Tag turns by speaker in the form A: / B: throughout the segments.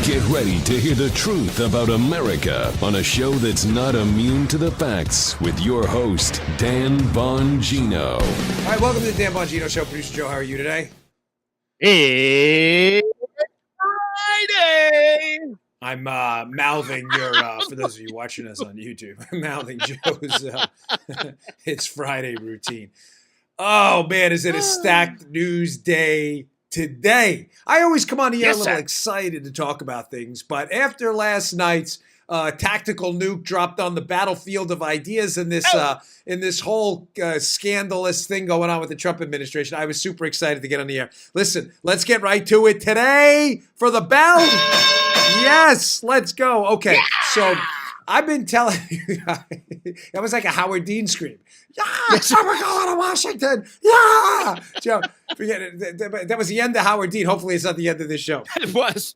A: Get ready to hear the truth about America on a show that's not immune to the facts with your host, Dan Bongino.
B: All right, welcome to the Dan Bongino Show. Producer Joe, how are you today?
C: It's Friday.
B: I'm mouthing your, for those of you watching us on YouTube, I'm mouthing Joe's It's Friday routine. Oh, man, is it a stacked news day today? I always come on here a little excited to talk about things, but after last night's tactical nuke dropped on the battlefield of ideas in this whole scandalous thing going on with the Trump administration, I was super excited to get on the air. Listen, let's get right to it today for the bell. Yes, let's go. Okay, so I've been telling you, that was like a Howard Dean scream. Yeah, so we're going to Washington. Yeah. Joe, forget it. That was the end of Howard Dean. Hopefully it's not the end of this show.
C: It was.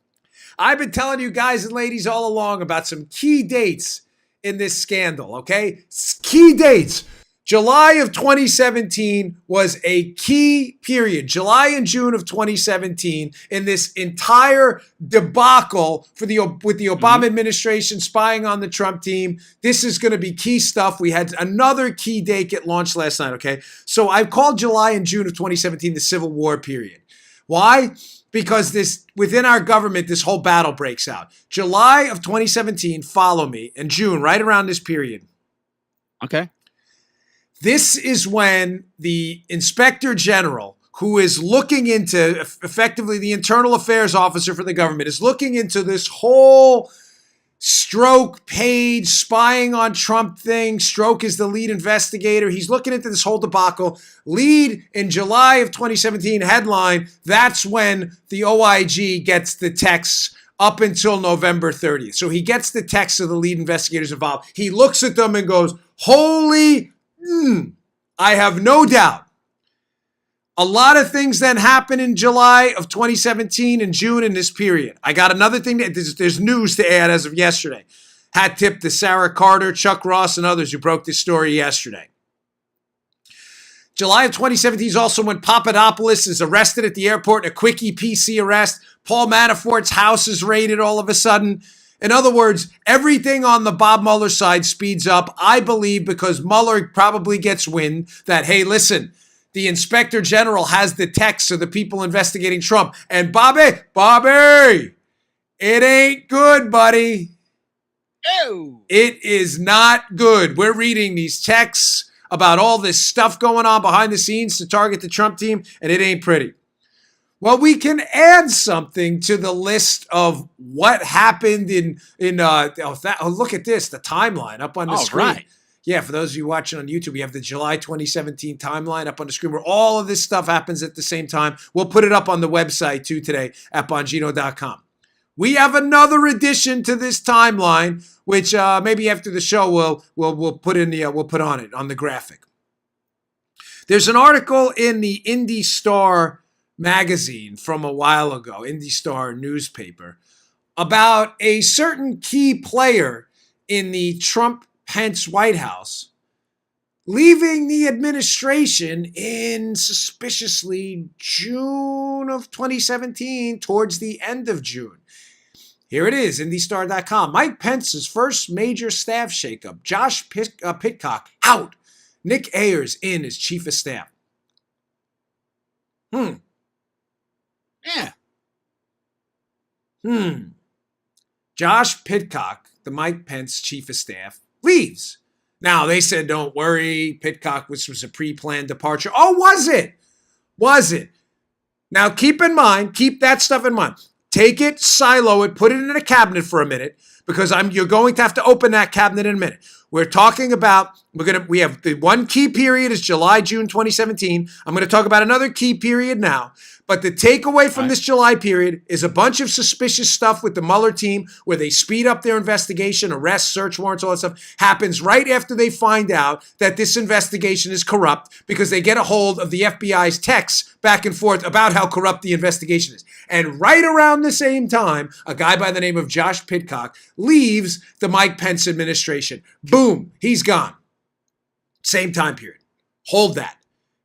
B: I've been telling you guys and ladies all along about some key dates in this scandal, okay? Key dates. July of 2017 was a key period. July and June of 2017 in this entire debacle with the Obama administration spying on the Trump team. This is going to be key stuff. We had another key date get launched last night, okay? So I've called July and June of 2017 the Civil War period. Why? Because this within our government, this whole battle breaks out. July of 2017, follow me, and June, right around this period.
C: Okay.
B: This is when the Inspector General, who is looking into, effectively the internal affairs officer for the government, is looking into this whole Stroke Page spying on Trump thing. Stroke is the lead investigator. He's looking into this whole debacle. Lead in July of 2017 headline, that's when the OIG gets the texts up until November 30th. So he gets the texts of the lead investigators involved. He looks at them and goes, holy, I have no doubt. A lot of things then happen in July of 2017 and June in this period. I got another thing. There's news to add as of yesterday. Hat tip to Sarah Carter, Chuck Ross, and others who broke this story yesterday. July of 2017 is also when Papadopoulos is arrested at the airport in a quickie PC arrest. Paul Manafort's house is raided all of a sudden. In other words, everything on the Bob Mueller side speeds up, I believe, because Mueller probably gets wind that, hey, listen, the Inspector General has the texts of the people investigating Trump. And Bobby, it ain't good, buddy.
C: Oh.
B: It is not good. We're reading these texts about all this stuff going on behind the scenes to target the Trump team, and it ain't pretty. Well, we can add something to the list of what happened look at this, the timeline up on the screen. Right. Yeah, for those of you watching on YouTube, we have the July 2017 timeline up on the screen where all of this stuff happens at the same time. We'll put it up on the website too today at Bongino.com. We have another addition to this timeline, which maybe after the show we'll put on it on the graphic. There's an article in the Indy Star magazine from a while ago, Indy Star newspaper, about a certain key player in the Trump-Pence White House leaving the administration in suspiciously June of 2017, towards the end of June. Here it is, IndyStar.com. Mike Pence's first major staff shakeup. Josh Pitcock out. Nick Ayers in as chief of staff.
C: Yeah.
B: Josh Pitcock, the Mike Pence chief of staff, leaves. Now, they said, don't worry, Pitcock, which was a pre-planned departure. Oh, was it? Was it? Now, keep that stuff in mind. Take it, silo it, put it in a cabinet for a minute, because you're going to have to open that cabinet in a minute. We're talking about, we have the one key period is July, June 2017. I'm going to talk about another key period now. But the takeaway from this July period is a bunch of suspicious stuff with the Mueller team where they speed up their investigation, arrests, search warrants, all that stuff happens right after they find out that this investigation is corrupt because they get a hold of the FBI's texts back and forth about how corrupt the investigation is. And right around the same time, a guy by the name of Josh Pitcock leaves the Mike Pence administration. Boom, he's gone. Same time period. Hold that.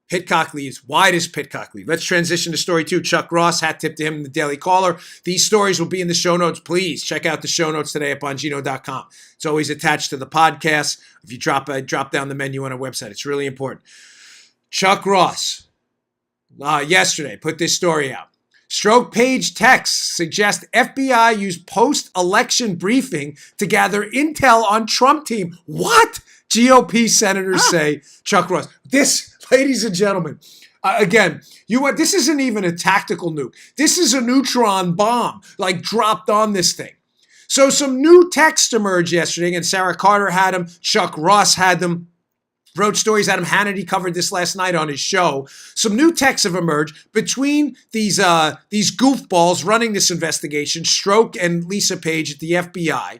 B: Pitcock leaves. Why does Pitcock leave? Let's transition to story 2. Chuck Ross, hat tip to him in the Daily Caller. These stories will be in the show notes. Please check out the show notes today at Bongino.com. It's always attached to the podcast. If you drop down the menu on our website, it's really important. Chuck Ross, yesterday, put this story out. Stroke page texts suggest FBI used post-election briefing to gather intel on Trump team. What? GOP senators say. Chuck Ross. This, ladies and gentlemen, again, this isn't even a tactical nuke. This is a neutron bomb, like dropped on this thing. So some new texts emerged yesterday, and Sarah Carter had them. Chuck Ross had them. Wrote stories. Adam Hannity covered this last night on his show. Some new texts have emerged between these goofballs running this investigation, Stroke and Lisa Page at the FBI.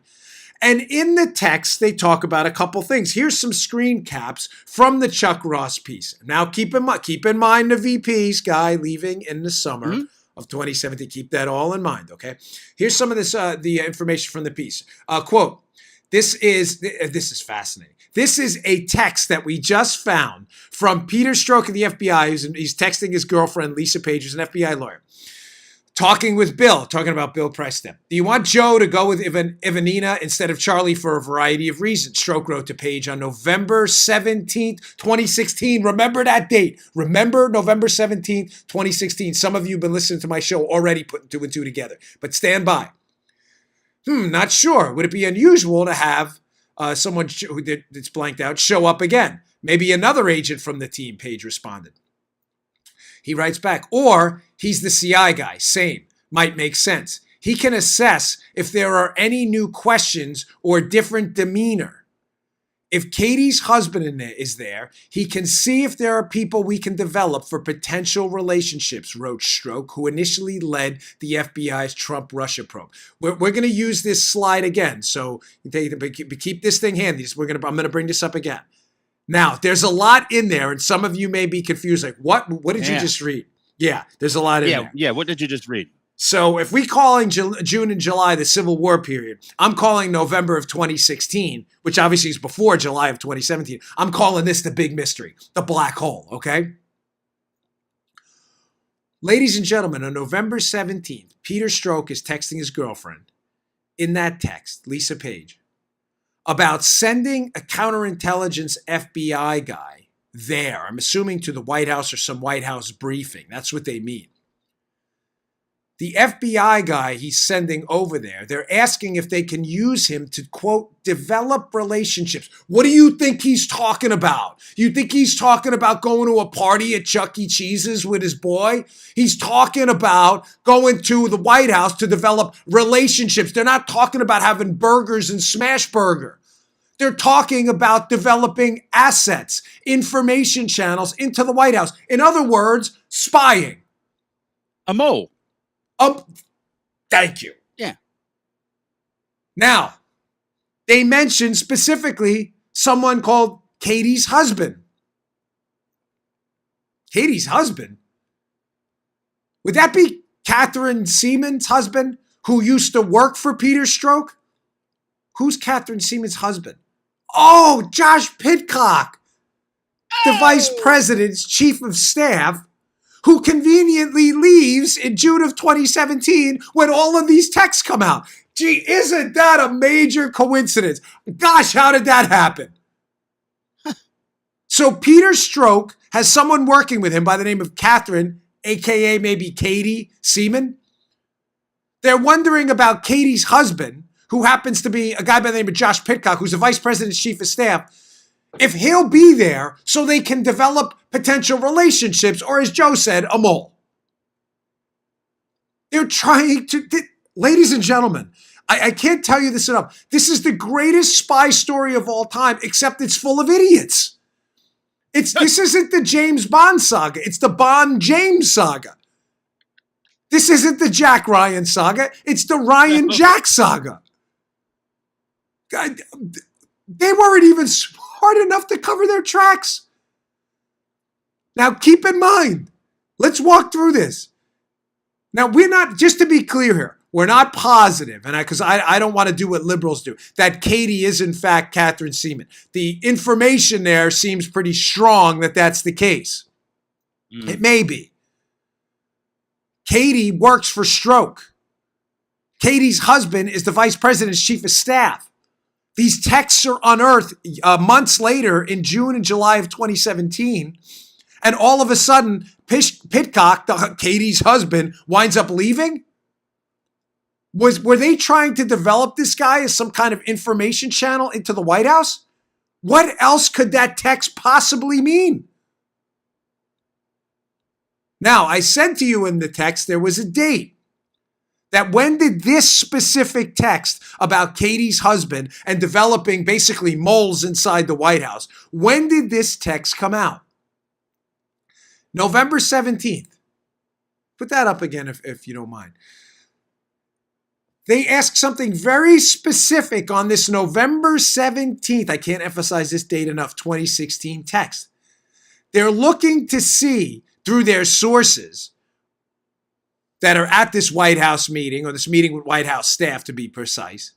B: And in the text, they talk about a couple things. Here's some screen caps from the Chuck Ross piece. Now, keep in mind the VP's guy leaving in the summer of 2017. Keep that all in mind, okay? Here's some of this the information from the piece. Quote, this is fascinating. This is a text that we just found from Peter Stroke of the FBI. He's texting his girlfriend, Lisa Page, who's an FBI lawyer. Talking about Bill Preston. Do you want Joe to go with Ivanina instead of Charlie for a variety of reasons? Stroke wrote to Page on November 17th, 2016. Remember that date. Remember November 17th, 2016. Some of you have been listening to my show already putting 2 and 2 together. But stand by. Not sure. Would it be unusual to have someone that's blanked out show up again? Maybe another agent from the team, Page responded. He writes back, or he's the CI guy. Same. Might make sense. He can assess if there are any new questions or different demeanor. If Katie's husband is there, he can see if there are people we can develop for potential relationships, wrote Stroke, who initially led the FBI's Trump-Russia probe. We're going to use this slide again, so keep this thing handy. I'm going to bring this up again. Now, there's a lot in there, and some of you may be confused. Like, what did you just read? Yeah, there's a lot in there.
C: Yeah, what did you just read?
B: So if we call in June and July the Civil War period, I'm calling November of 2016, which obviously is before July of 2017. I'm calling this the big mystery, the black hole, okay? Ladies and gentlemen, on November 17th, Peter Stroke is texting his girlfriend in that text, Lisa Page, about sending a counterintelligence FBI guy there. I'm assuming to the White House or some White House briefing. That's what they mean. The FBI guy he's sending over there, they're asking if they can use him to, quote, develop relationships. What do you think he's talking about? You think he's talking about going to a party at Chuck E. Cheese's with his boy? He's talking about going to the White House to develop relationships. They're not talking about having burgers and Smash Burger. They're talking about developing assets, information channels into the White House. In other words, spying.
C: A mole.
B: Thank you.
C: Yeah.
B: Now, they mentioned specifically someone called Katie's husband. Katie's husband? Would that be Catherine Seaman's husband who used to work for Peter Stroke? Who's Catherine Seaman's husband? Oh, Josh Pitcock, the vice president's chief of staff, who conveniently leaves in June of 2017 when all of these texts come out. Gee, isn't that a major coincidence? Gosh, how did that happen? So Peter Stroke has someone working with him by the name of Catherine, a.k.a. maybe Katie Seaman. They're wondering about Katie's husband, who happens to be a guy by the name of Josh Pitcock, who's the vice president's chief of staff, if he'll be there so they can develop potential relationships, or as Joe said, a mole. They're trying to, ladies and gentlemen, I can't tell you this enough. This is the greatest spy story of all time, except it's full of idiots. This isn't the James Bond saga. It's the Bond-James saga. This isn't the Jack Ryan saga. It's the Ryan-Jack saga. God, they weren't even smart enough to cover their tracks. Now, keep in mind, let's walk through this. Now, we're not, just to be clear here, we're not positive, and because I don't want to do what liberals do, that Katie is in fact Catherine Seaman. The information there seems pretty strong that that's the case. It may be. Katie works for Stroke. Katie's husband is the vice president's chief of staff. These texts are unearthed months later in June and July of 2017. And all of a sudden, Pitcock, Katie's husband, winds up leaving? Were they trying to develop this guy as some kind of information channel into the White House? What else could that text possibly mean? Now, I sent to you in the text, there was a date. That when did this specific text about Katie's husband and developing basically moles inside the White House, when did this text come out? November 17th. Put that up again if you don't mind. They ask something very specific on this November 17th. I can't emphasize this date enough, 2016 text. They're looking to see through their sources that are at this White House meeting, or this meeting with White House staff to be precise,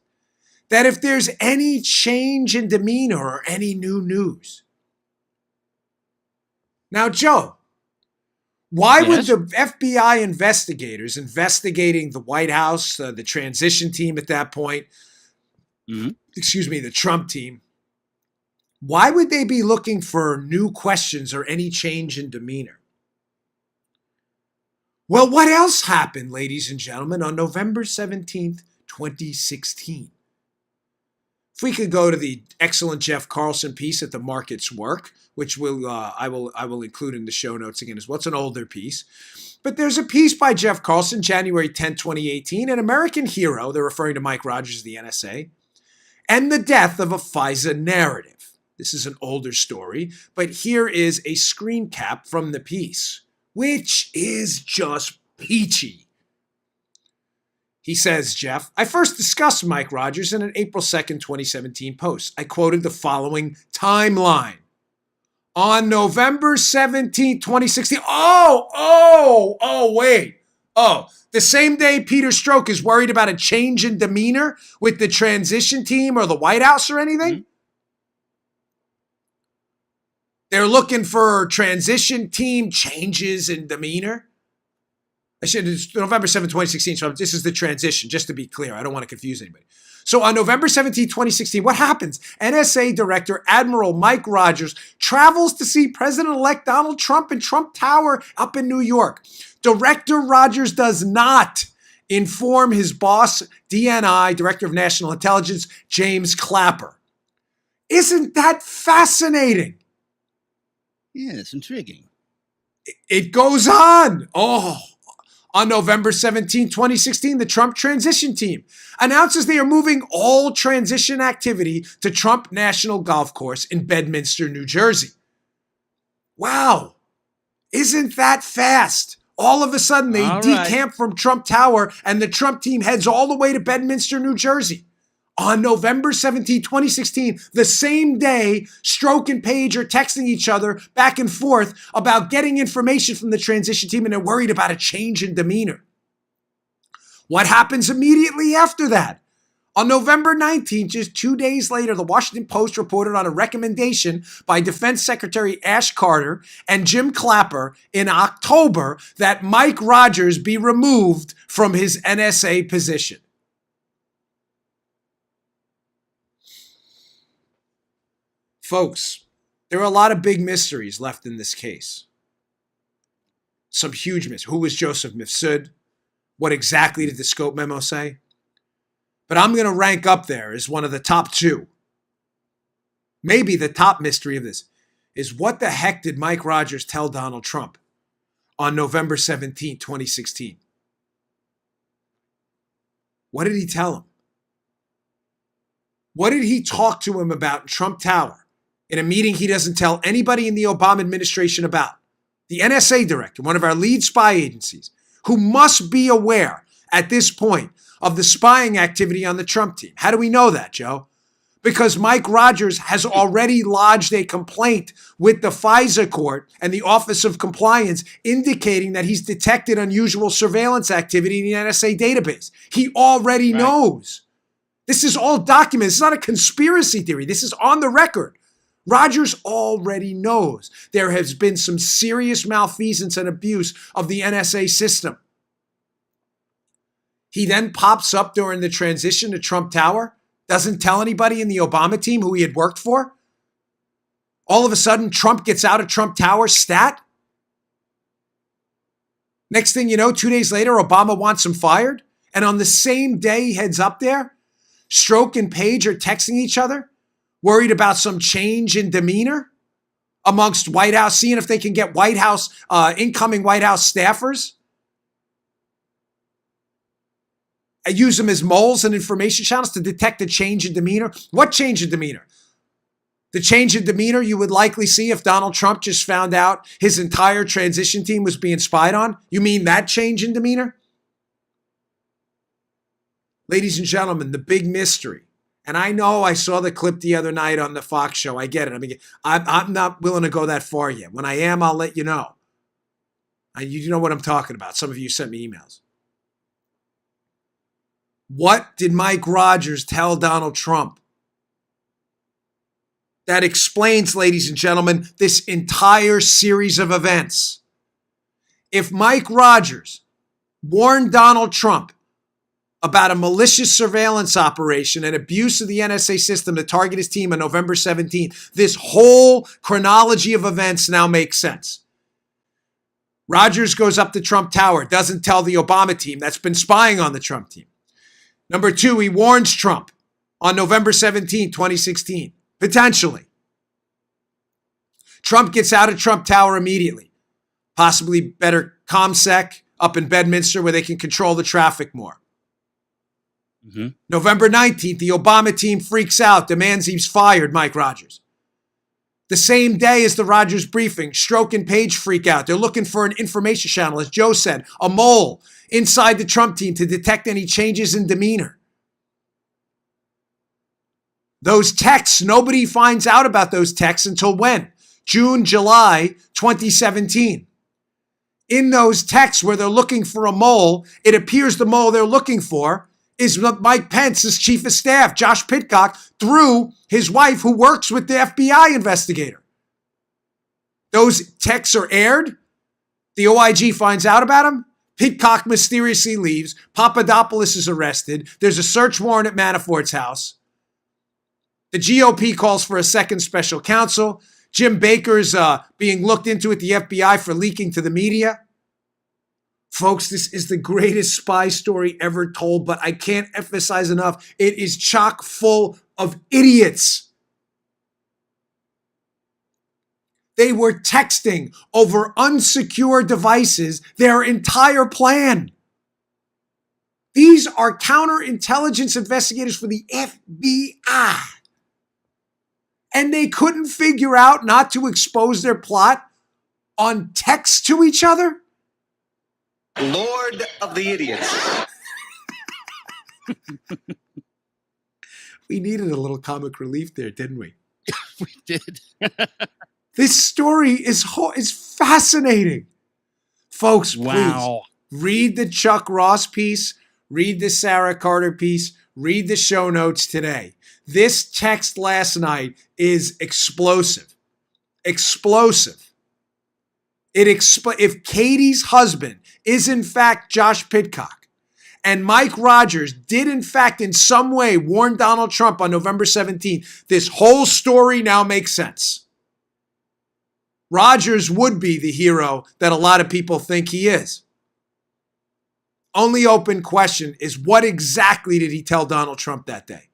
B: that if there's any change in demeanor or any new news. Now, Joe, why would the FBI investigators investigating the White House, the transition team at that point, the Trump team, why would they be looking for new questions or any change in demeanor? Well, what else happened, ladies and gentlemen, on November 17th, 2016? If we could go to the excellent Jeff Carlson piece at The Market's Work, which I will include in the show notes again as well. It's an older piece. But there's a piece by Jeff Carlson, January 10, 2018, An American Hero, they're referring to Mike Rogers of the NSA, and the Death of a FISA Narrative. This is an older story, but here is a screen cap from the piece, which is just peachy. He says, Jeff, I first discussed Mike Rogers in an April 2nd, 2017 post. I quoted the following timeline. On November 17th, 2016. The same day Peter Strzok is worried about a change in demeanor with the transition team or the White House or anything? Mm-hmm. They're looking for transition team changes in demeanor. It's November 7, 2016, so this is the transition, just to be clear. I don't want to confuse anybody. So on November 17, 2016, what happens? NSA Director Admiral Mike Rogers travels to see President-elect Donald Trump in Trump Tower up in New York. Director Rogers does not inform his boss, DNI, Director of National Intelligence, James Clapper. Isn't that fascinating?
C: Yeah, it's intriguing.
B: It goes on. On November 17, 2016, the Trump transition team announces they are moving all transition activity to Trump National Golf Course in Bedminster, New Jersey. Wow. Isn't that fast? All of a sudden, they decamp from Trump Tower and the Trump team heads all the way to Bedminster, New Jersey. On November 17, 2016, the same day, Strzok and Page are texting each other back and forth about getting information from the transition team, and they're worried about a change in demeanor. What happens immediately after that? On November 19th, just 2 days later, the Washington Post reported on a recommendation by Defense Secretary Ash Carter and Jim Clapper in October that Mike Rogers be removed from his NSA position. Folks, there are a lot of big mysteries left in this case. Some huge mysteries. Who was Joseph Mifsud? What exactly did the scope memo say? But I'm going to rank up there as one of the top two. Maybe the top mystery of this is, what the heck did Mike Rogers tell Donald Trump on November 17, 2016? What did he tell him? What did he talk to him about in Trump Tower? In a meeting he doesn't tell anybody in the Obama administration about. The NSA director, one of our lead spy agencies, who must be aware at this point of the spying activity on the Trump team. How do we know that, Joe? Because Mike Rogers has already lodged a complaint with the FISA court and the Office of Compliance indicating that he's detected unusual surveillance activity in the NSA database. He already knows. This is all documented. It's not a conspiracy theory. This is on the record. Rodgers already knows there has been some serious malfeasance and abuse of the NSA system. He then pops up during the transition to Trump Tower, doesn't tell anybody in the Obama team who he had worked for. All of a sudden, Trump gets out of Trump Tower stat. Next thing you know, 2 days later, Obama wants him fired. And on the same day he heads up there, Strzok and Page are texting each other, worried about some change in demeanor amongst White House, seeing if they can get incoming White House staffers. I use them as moles and information channels to detect a change in demeanor. What change in demeanor? The change in demeanor you would likely see if Donald Trump just found out his entire transition team was being spied on. You mean that change in demeanor? Ladies and gentlemen, the big mystery. And I know I saw the clip the other night on the Fox show. I get it. I mean, I'm not willing to go that far yet. When I am, I'll let you know. You know what I'm talking about. Some of you sent me emails. What did Mike Rogers tell Donald Trump? That explains, ladies and gentlemen, this entire series of events. If Mike Rogers warned Donald Trump about a malicious surveillance operation and abuse of the NSA system to target his team on November 17th, this whole chronology of events now makes sense. Rogers goes up to Trump Tower, doesn't tell the Obama team that's been spying on the Trump team. Number two, he warns Trump on November 17, 2016, potentially. Trump gets out of Trump Tower immediately. Possibly better ComSec up in Bedminster where they can control the traffic more. Mm-hmm. November 19th, the Obama team freaks out, demands he's fired, Mike Rogers. The same day as the Rogers briefing, Strzok and Page freak out. They're looking for an information channel, as Joe said, a mole inside the Trump team to detect any changes in demeanor. Those texts, nobody finds out about those texts until when? June, July 2017. In those texts where they're looking for a mole, it appears the mole they're looking for is Mike Pence's chief of staff, Josh Pitcock, through his wife who works with the FBI investigator. Those texts are aired. The OIG finds out about them. Pitcock mysteriously leaves. Papadopoulos is arrested. There's a search warrant at Manafort's house. The GOP calls for a second special counsel. Jim Baker's being looked into at the FBI for leaking to the media. Folks, this is the greatest spy story ever told, but I can't emphasize enough. It is chock full of idiots. They were texting over unsecure devices their entire plan. These are counterintelligence investigators for the FBI. And they couldn't figure out not to expose their plot on text to each other?
D: Lord of the idiots.
B: We needed a little comic relief there, didn't we?
C: We did.
B: This story is fascinating. Folks,
C: Wow.
B: please read the Chuck Ross piece, read the Sarah Carter piece, read the show notes today. This text last night is explosive. Explosive. If Katie's husband is in fact Josh Pitcock, and Mike Rogers did in fact in some way warn Donald Trump on November 17th, this whole story now makes sense. Rogers would be the hero that a lot of people think he is. Only open question is, what exactly did he tell Donald Trump that day?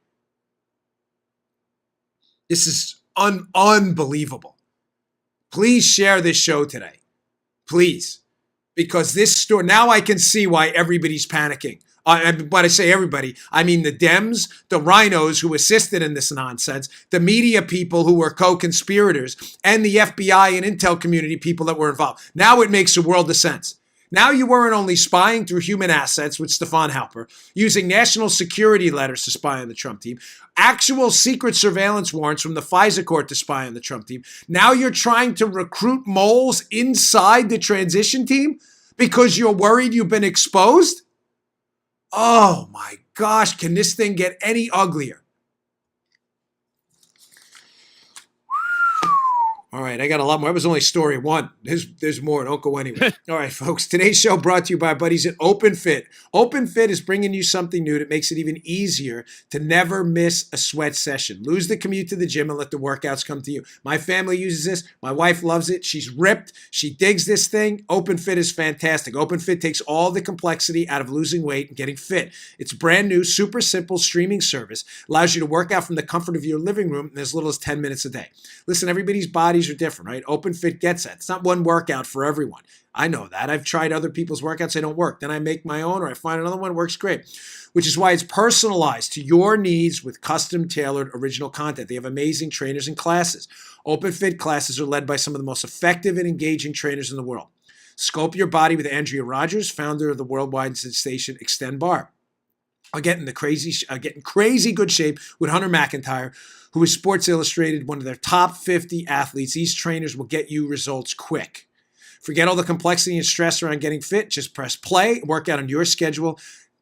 B: This is unbelievable. Please share this show today. Please. Because this story, now I can see why everybody's panicking. When I say everybody, I mean the Dems, the rhinos who assisted in this nonsense, the media people who were co-conspirators, and the FBI and intel community people that were involved. Now it makes a world of sense. Now you weren't only spying through human assets with Stefan Halper, using national security letters to spy on the Trump team, actual secret surveillance warrants from the FISA court to spy on the Trump team. Now you're trying to recruit moles inside the transition team because you're worried you've been exposed? Oh my gosh, can this thing get any uglier? All right, I got a lot more. That was only story one. There's more. Don't go anywhere. All right, folks. Today's show brought to you by our buddies at OpenFit. OpenFit is bringing you something new that makes it even easier to never miss a sweat session. Lose the commute to the gym and let the workouts come to you. My family uses this. My wife loves it. She's ripped. She digs this thing. OpenFit is fantastic. OpenFit takes all the complexity out of losing weight and getting fit. It's a brand new, super simple streaming service. Allows you to work out from the comfort of your living room in as little as 10 minutes a day. Listen, everybody's bodies are different, right? OpenFit gets that. It's not one workout for everyone. I know that. I've tried other people's workouts. They don't work. Then I make my own or I find another one that works great, which is why it's personalized to your needs with custom tailored original content. They have amazing trainers and classes. OpenFit classes are led by some of the most effective and engaging trainers in the world. Sculpt your body with Andrea Rogers, founder of the worldwide sensation Extend Bar. Getting crazy good shape with Hunter McIntyre, who is Sports Illustrated, one of their top 50 athletes. These trainers will get you results quick. Forget all the complexity and stress around getting fit. Just press play, work out on your schedule.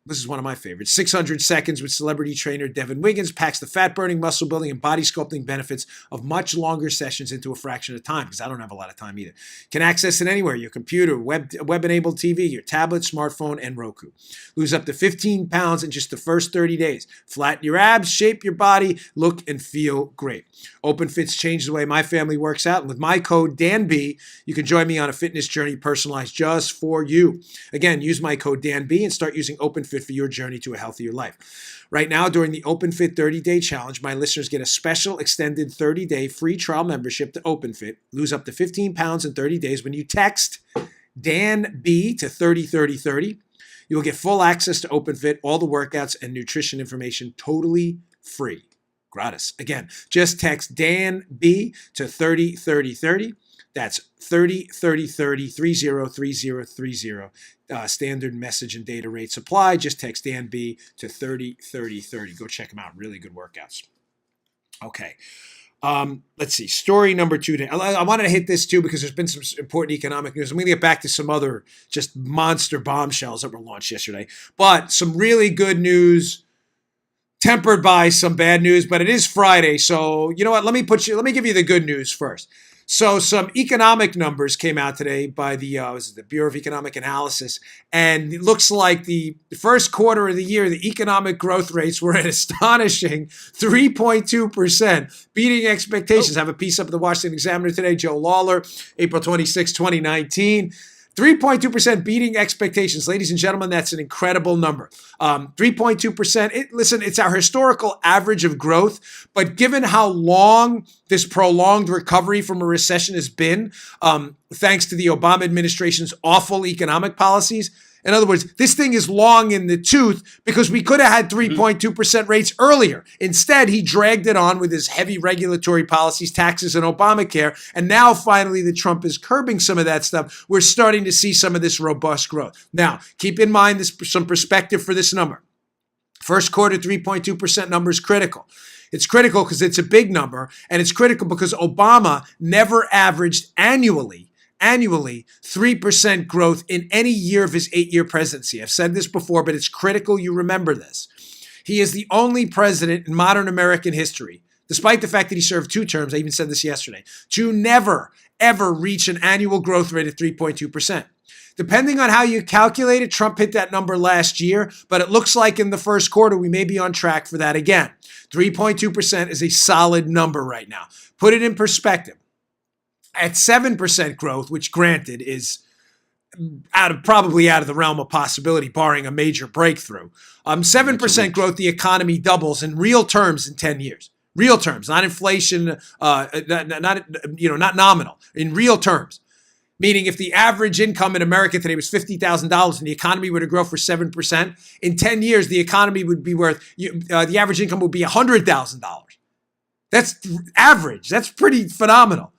B: This is one of my favorites. 600 Seconds with celebrity trainer Devin Wiggins packs the fat-burning, muscle-building, and body sculpting benefits of much longer sessions into a fraction of time, because I don't have a lot of time either. Can access it anywhere, your computer, web-enabled TV, your tablet, smartphone, and Roku. Lose up to 15 pounds in just the first 30 days. Flatten your abs, shape your body, look and feel great. OpenFit's changed the way my family works out, and with my code DANB, you can join me on a fitness journey personalized just for you. Again, use my code DANB and start using OpenFit for your journey to a healthier life. Right now, during the OpenFit 30-day challenge, my listeners get a special extended 30-day free trial membership to OpenFit. Lose up to 15 pounds in 30 days when you text DANB to 303030. You will get full access to OpenFit, all the workouts and nutrition information totally free. Gratis. Again, just text DANB to 303030. That's 303030 303030. Standard message and data rates apply. Just text DANB to 303030. Go check them out. Really good workouts. Okay. Let's see. Story number 2 today. I wanted to hit this too because there's been some important economic news. I'm going to get back to some other just monster bombshells that were launched yesterday. But some really good news tempered by some bad news. But it is Friday. So you know what? Let me give you the good news first. So some economic numbers came out today by the Bureau of Economic Analysis, and it looks like the first quarter of the year, the economic growth rates were an astonishing 3.2%, beating expectations. I have a piece up in the Washington Examiner today, Joe Lawler, April 26, 2019. 3.2% beating expectations. Ladies and gentlemen, that's an incredible number. 3.2%. Listen, it's our historical average of growth, but given how long this prolonged recovery from a recession has been, thanks to the Obama administration's awful economic policies, in other words, this thing is long in the tooth because we could have had 3.2% rates earlier. Instead, he dragged it on with his heavy regulatory policies, taxes, and Obamacare. And now, finally, that Trump is curbing some of that stuff. We're starting to see some of this robust growth. Now, keep in mind some perspective for this number. First quarter 3.2% number is critical. It's critical because it's a big number, and it's critical because Obama never averaged annually 3% growth in any year of his 8-year presidency. I've said this before, but it's critical you remember this. He is the only president in modern American history, despite the fact that he served 2 terms, I even said this yesterday, to never, ever reach an annual growth rate of 3.2%. Depending on how you calculate it, Trump hit that number last year, but it looks like in the first quarter, we may be on track for that again. 3.2% is a solid number right now. Put it in perspective. At 7% growth, which granted is probably out of the realm of possibility, barring a major breakthrough. 7% growth, the economy doubles in real terms in 10 years. Real terms, not inflation, not nominal. In real terms, meaning if the average income in America today was $50,000 and the economy were to grow for 7%, in 10 years the economy would be worth the average income would be $100,000. That's average. That's pretty phenomenal.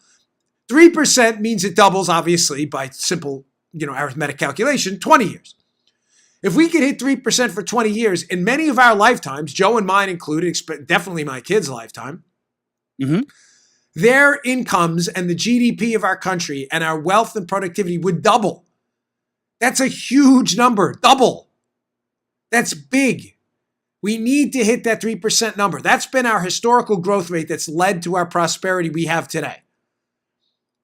B: 3% means it doubles, obviously, by simple, arithmetic calculation, 20 years. If we could hit 3% for 20 years, in many of our lifetimes, Joe and mine included, definitely my kids' lifetime, their incomes and the GDP of our country and our wealth and productivity would double. That's a huge number, double. That's big. We need to hit that 3% number. That's been our historical growth rate that's led to our prosperity we have today.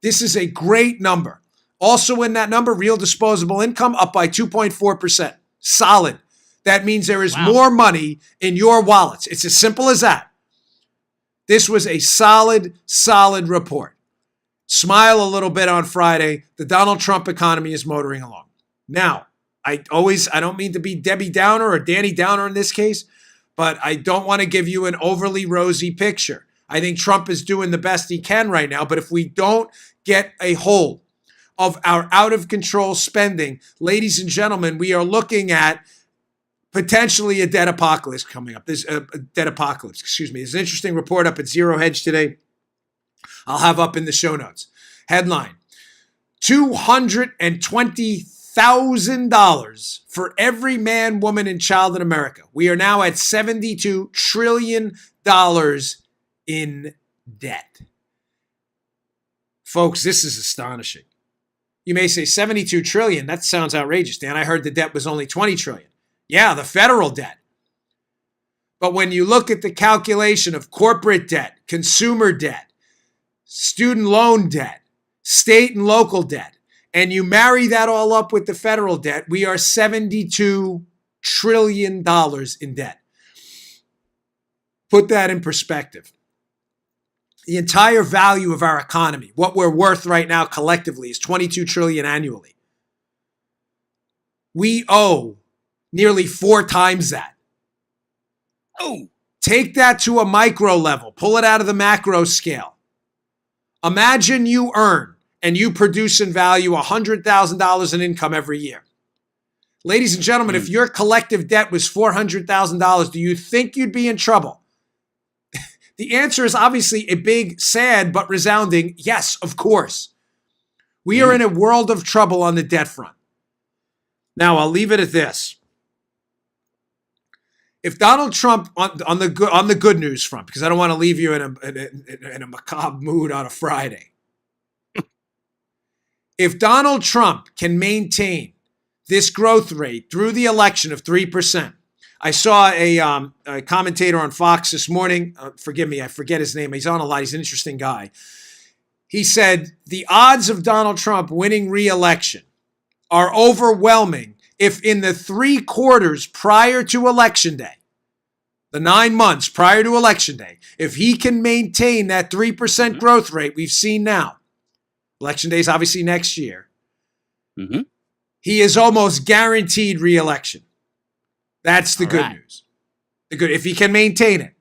B: This is a great number. Also in that number, real disposable income up by 2.4%. Solid. That means there is more money in your wallets. It's as simple as that. This was a solid, solid report. Smile a little bit on Friday. The Donald Trump economy is motoring along. Now, I don't mean to be Debbie Downer or Danny Downer in this case, but I don't want to give you an overly rosy picture. I think Trump is doing the best he can right now, but if we don't get a hold of our out of control spending, ladies and gentlemen, we are looking at potentially a debt apocalypse coming up. There's a debt apocalypse, excuse me. There's an interesting report up at Zero Hedge today. I'll have up in the show notes. Headline, $220,000 for every man, woman, and child in America. We are now at $72 trillion in debt. Folks, this is astonishing. You may say 72 trillion. That sounds outrageous, Dan. I heard the debt was only 20 trillion. Yeah, the federal debt. But when you look at the calculation of corporate debt, consumer debt, student loan debt, state and local debt, and you marry that all up with the federal debt, we are $72 trillion in debt. Put that in perspective. The entire value of our economy, what we're worth right now collectively, is $22 trillion annually. We owe nearly 4 times that. Oh, take that to a micro level. Pull it out of the macro scale. Imagine you earn and you produce in value $100,000 in income every year. Ladies and gentlemen, if your collective debt was $400,000, do you think you'd be in trouble? The answer is obviously a big, sad, but resounding yes, of course. We are in a world of trouble on the debt front. Now, I'll leave it at this. If Donald Trump, on the good news front, because I don't want to leave you in a macabre mood on a Friday. If Donald Trump can maintain this growth rate through the election of 3%, I saw a commentator on Fox this morning. Forgive me, I forget his name. He's on a lot. He's an interesting guy. He said the odds of Donald Trump winning re-election are overwhelming if in the 3 quarters prior to Election Day, the 9 months prior to Election Day, if he can maintain that 3% growth rate we've seen now, Election Day is obviously next year, he is almost guaranteed re-election. That's the good news. If he can maintain it.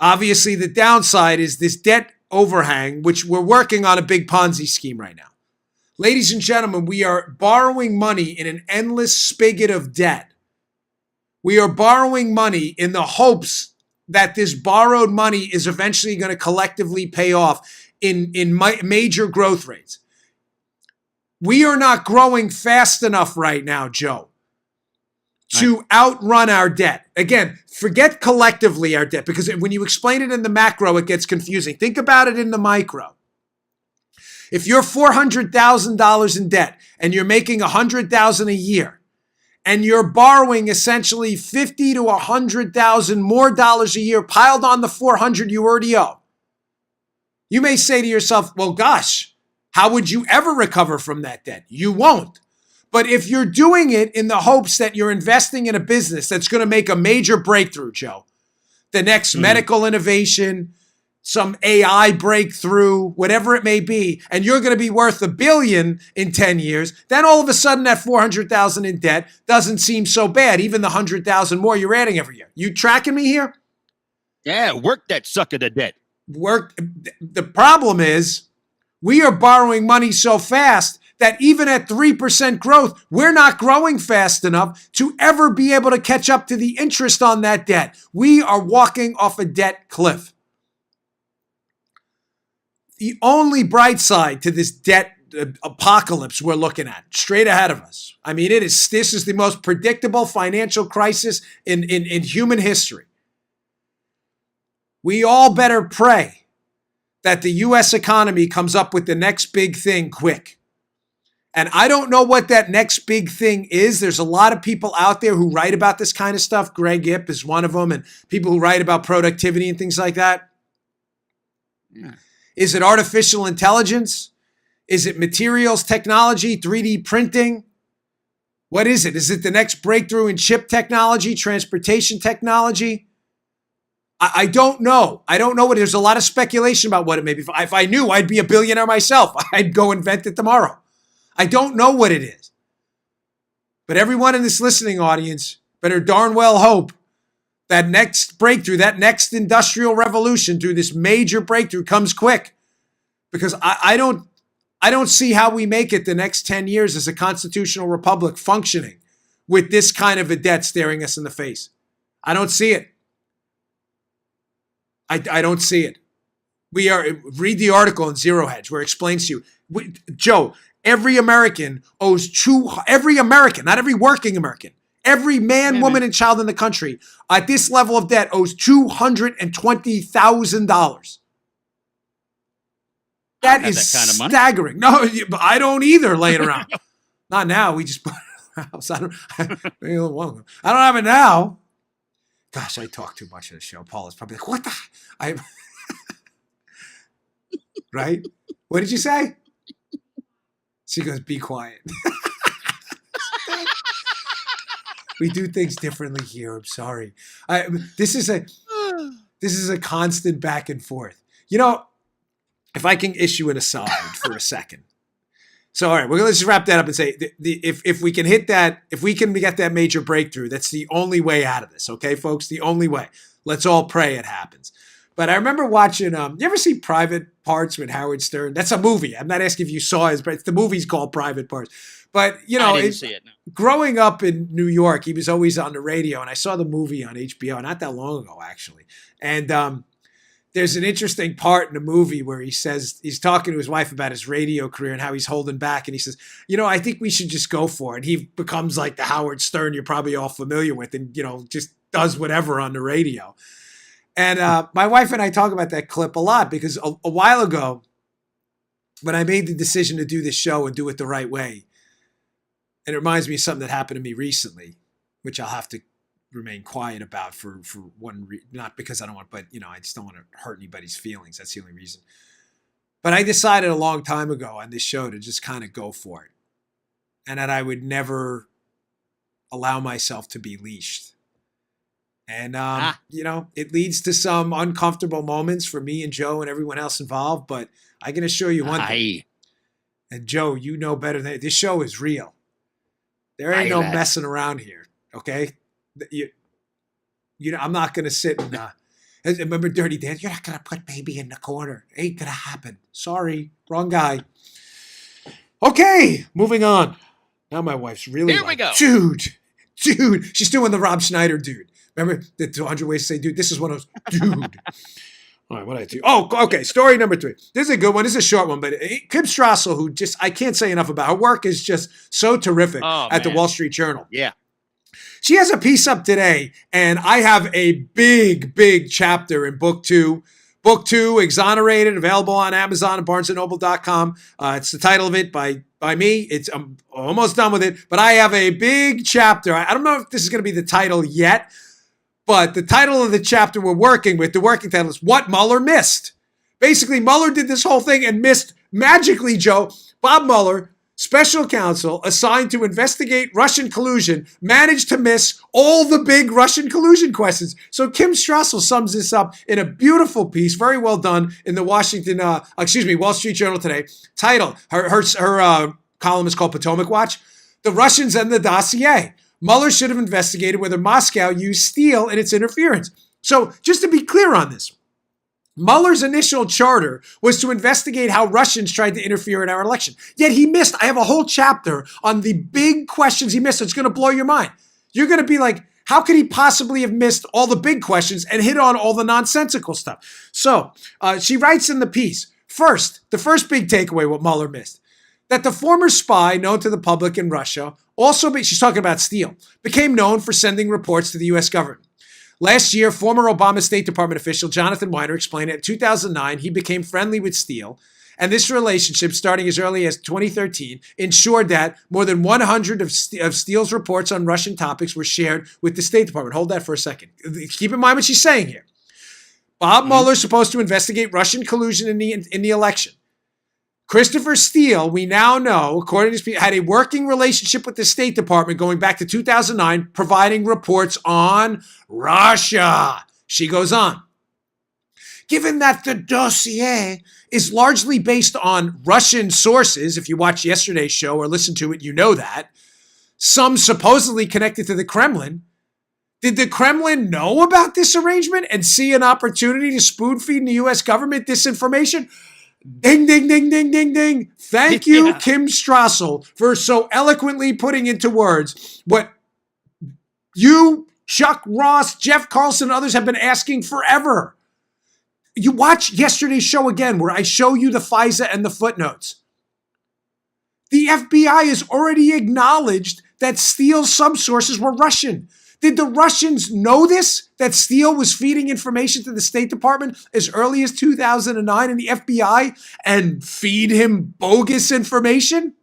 B: Obviously, the downside is this debt overhang, which we're working on a big Ponzi scheme right now. Ladies and gentlemen, we are borrowing money in an endless spigot of debt. We are borrowing money in the hopes that this borrowed money is eventually going to collectively pay off in major growth rates. We are not growing fast enough right now, Joe, to outrun our debt. Again, forget collectively our debt, because when you explain it in the macro, it gets confusing. Think about it in the micro. If you're $400,000 in debt and you're making $100,000 a year, and you're borrowing essentially $50,000 to $100,000 more dollars a year piled on the $400,000 you already owe, you may say to yourself, well, gosh, how would you ever recover from that debt? You won't. But if you're doing it in the hopes that you're investing in a business that's going to make a major breakthrough, Joe, the next medical innovation, some AI breakthrough, whatever it may be, and you're going to be worth $1 billion in 10 years, then all of a sudden that $400,000 in debt doesn't seem so bad, even the $100,000 more you're adding every year. You tracking me here?
C: Yeah, work that sucker to debt.
B: The problem is we are borrowing money so fast that even at 3% growth, we're not growing fast enough to ever be able to catch up to the interest on that debt. We are walking off a debt cliff. The only bright side to this debt apocalypse we're looking at straight ahead of us. I mean, this is the most predictable financial crisis in human history. We all better pray that the U.S. economy comes up with the next big thing quick. And I don't know what that next big thing is. There's a lot of people out there who write about this kind of stuff. Greg Ip is one of them, and people who write about productivity and things like that. Yeah. Is it artificial intelligence? Is it materials technology, 3D printing? What is it? Is it the next breakthrough in chip technology, transportation technology? I don't know. I don't know what. There's a lot of speculation about what it may be. If I knew, I'd be a billionaire myself. I'd go invent it tomorrow. I don't know what it is. But everyone in this listening audience better darn well hope that next breakthrough, that next industrial revolution through this major breakthrough comes quick. Because I don't see how we make it the next 10 years as a constitutional republic functioning with this kind of a debt staring us in the face. I don't see it. I don't see it. Read the article in Zero Hedge where it explains to you. Joe, every American owes every American, not every working American, every man, woman, and child in the country at this level of debt owes $220,000. That is kind of staggering. No, I don't either laying around. Not now. We just bought a house. I don't have it now. Gosh, I talk too much on the show. Paul is probably like, what the? Right? What did you say? She goes, be quiet. We do things differently here. I'm sorry. This is a constant back and forth. You know, if I can issue an aside for a second. So, all right, let's just wrap that up and say if we can hit that, if we can get that major breakthrough, that's the only way out of this. Okay, folks, the only way. Let's all pray it happens. But I remember watching, you ever see Private Parts with Howard Stern? That's a movie. I'm not asking if you saw it, but the movie's called Private Parts. But, you know,
C: I didn't see it, no.
B: Growing up in New York, he was always on the radio, and I saw the movie on HBO not that long ago, actually. And there's an interesting part in the movie where he says, he's talking to his wife about his radio career and how he's holding back. And he says, you know, I think we should just go for it. He becomes like the Howard Stern you're probably all familiar with and, you know, just does whatever on the radio. And my wife and I talk about that clip a lot because a while ago, when I made the decision to do this show and do it the right way, and it reminds me of something that happened to me recently, which I'll have to remain quiet about for one not because I don't want, but, you know, I just don't want to hurt anybody's feelings. That's the only reason. But I decided a long time ago on this show to just kind of go for it. And that I would never allow myself to be leashed. And, you know, it leads to some uncomfortable moments for me and Joe and everyone else involved. But I can assure you one thing. And Joe, you know better than this show is real. There ain't no messing around here. Okay? You know, I'm not going to sit and remember Dirty Dan. You're not going to put baby in the corner. Ain't going to happen. Sorry. Wrong guy. Okay. Moving on. Now my wife's really
C: Here we go.
B: Dude. She's doing the Rob Schneider dude. Remember the 200 ways to say dude? This is one of those. Dude. All right, what did I do? Oh, okay. Story number 3. This is a good one. This is a short one, but Kim Strassel, who just, I can't say enough about her work, is just so terrific at the Wall Street Journal.
C: Yeah.
B: She has a piece up today, and I have a big, big chapter in book 2. Book 2, Exonerated, available on Amazon and BarnesandNoble.com. It's the title of it by me. I'm almost done with it, but I have a big chapter. I don't know if this is going to be the title yet, but the title of the chapter we're working with, the working title is What Mueller Missed. Basically, Mueller did this whole thing and missed, magically, Joe, Bob Mueller, special counsel assigned to investigate Russian collusion, managed to miss all the big Russian collusion questions. So Kim Strassel sums this up in a beautiful piece, very well done, in the Wall Street Journal today. Title, her column is called Potomac Watch, The Russians and the Dossier. Mueller should have investigated whether Moscow used steel in its interference. So just to be clear on this, Mueller's initial charter was to investigate how Russians tried to interfere in our election. Yet he missed. I have a whole chapter on the big questions he missed. It's going to blow your mind. You're going to be like, how could he possibly have missed all the big questions and hit on all the nonsensical stuff? So she writes in the piece, the first big takeaway what Mueller missed, that the former spy known to the public in Russia she's talking about Steele, became known for sending reports to the U.S. government. Last year, former Obama State Department official Jonathan Weiner explained that in 2009, he became friendly with Steele, and this relationship, starting as early as 2013, ensured that more than 100 of Steele's reports on Russian topics were shared with the State Department. Hold that for a second. Keep in mind what she's saying here. Bob Mueller's supposed to investigate Russian collusion in the election. Christopher Steele, we now know, according to Steele, had a working relationship with the State Department going back to 2009, providing reports on Russia. She goes on. Given that the dossier is largely based on Russian sources, if you watched yesterday's show or listened to it, you know that, some supposedly connected to the Kremlin, did the Kremlin know about this arrangement and see an opportunity to spoon feed the U.S. government this information? Ding, ding, ding, ding, ding, ding. Thank you, Kim Strassel, for so eloquently putting into words what you, Chuck Ross, Jeff Carlson, and others have been asking forever. You watch yesterday's show again where I show you the FISA and the footnotes. The FBI has already acknowledged that Steele's subsources were Russian. Did the Russians know this, that Steele was feeding information to the State Department as early as 2009 in the FBI and feed him bogus information?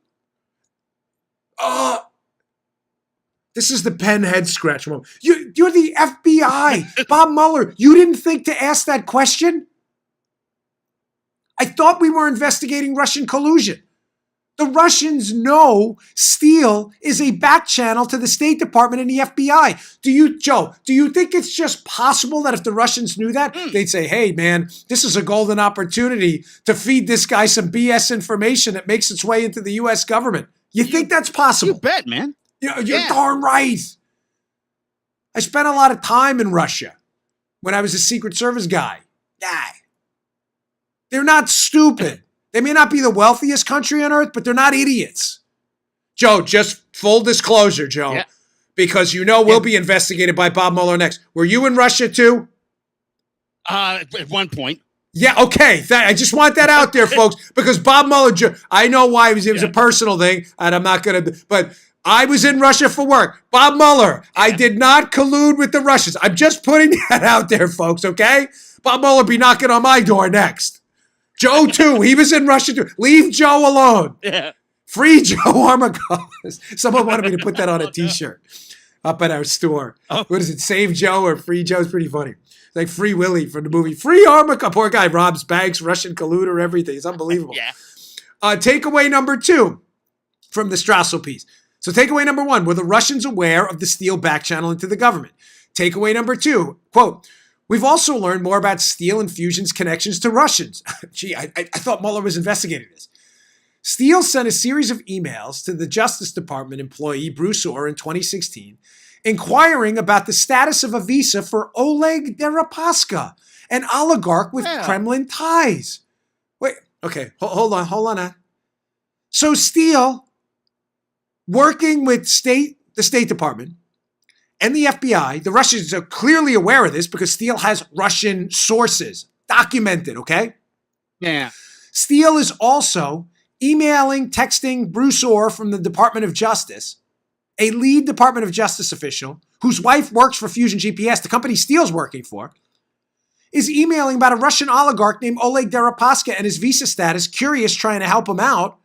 B: This is the pen head scratch moment. You're the FBI. Bob Mueller, you didn't think to ask that question? I thought we were investigating Russian collusion. The Russians know Steele is a back channel to the State Department and the FBI. Do you think it's just possible that if the Russians knew that, they'd say, hey, man, this is a golden opportunity to feed this guy some BS information that makes its way into the U.S. government? You think that's possible?
C: You bet, man.
B: You're darn right. I spent a lot of time in Russia when I was a Secret Service guy. They're not stupid. They may not be the wealthiest country on earth, but they're not idiots. Joe, just full disclosure, Joe, because we'll be investigated by Bob Mueller next. Were you in Russia too?
C: At one point.
B: Yeah, okay. I just want that out there, folks, because Bob Mueller, I know why it was a personal thing, and I'm not going to, but I was in Russia for work. Bob Mueller, I did not collude with the Russians. I'm just putting that out there, folks, okay? Bob Mueller be knocking on my door next. Joe, too. He was in Russia, too. Leave Joe alone.
C: Yeah.
B: Free Joe Armagolis. Someone wanted me to put that on a T-shirt up at our store.
C: Oh.
B: What is it? Save Joe or Free Joe? It's pretty funny. Like Free Willy from the movie. Free Armagolis. Poor guy robs banks, Russian colluder, everything. It's unbelievable. Takeaway number 2 from the Strassel piece. So takeaway number 1, were the Russians aware of the Steele back channel into the government? Takeaway number 2, quote, we've also learned more about Steele and Fusion's connections to Russians. Gee, I thought Mueller was investigating this. Steele sent a series of emails to the Justice Department employee Bruce Orr in 2016, inquiring about the status of a visa for Oleg Deripaska, an oligarch with Kremlin ties. Wait, okay, hold on. So Steele, working with the State Department, and the FBI, the Russians are clearly aware of this because Steele has Russian sources, documented, okay?
C: Yeah.
B: Steele is also emailing, texting Bruce Orr from the Department of Justice, a lead Department of Justice official whose wife works for Fusion GPS, the company Steele's working for, is emailing about a Russian oligarch named Oleg Deripaska and his visa status, curious, trying to help him out.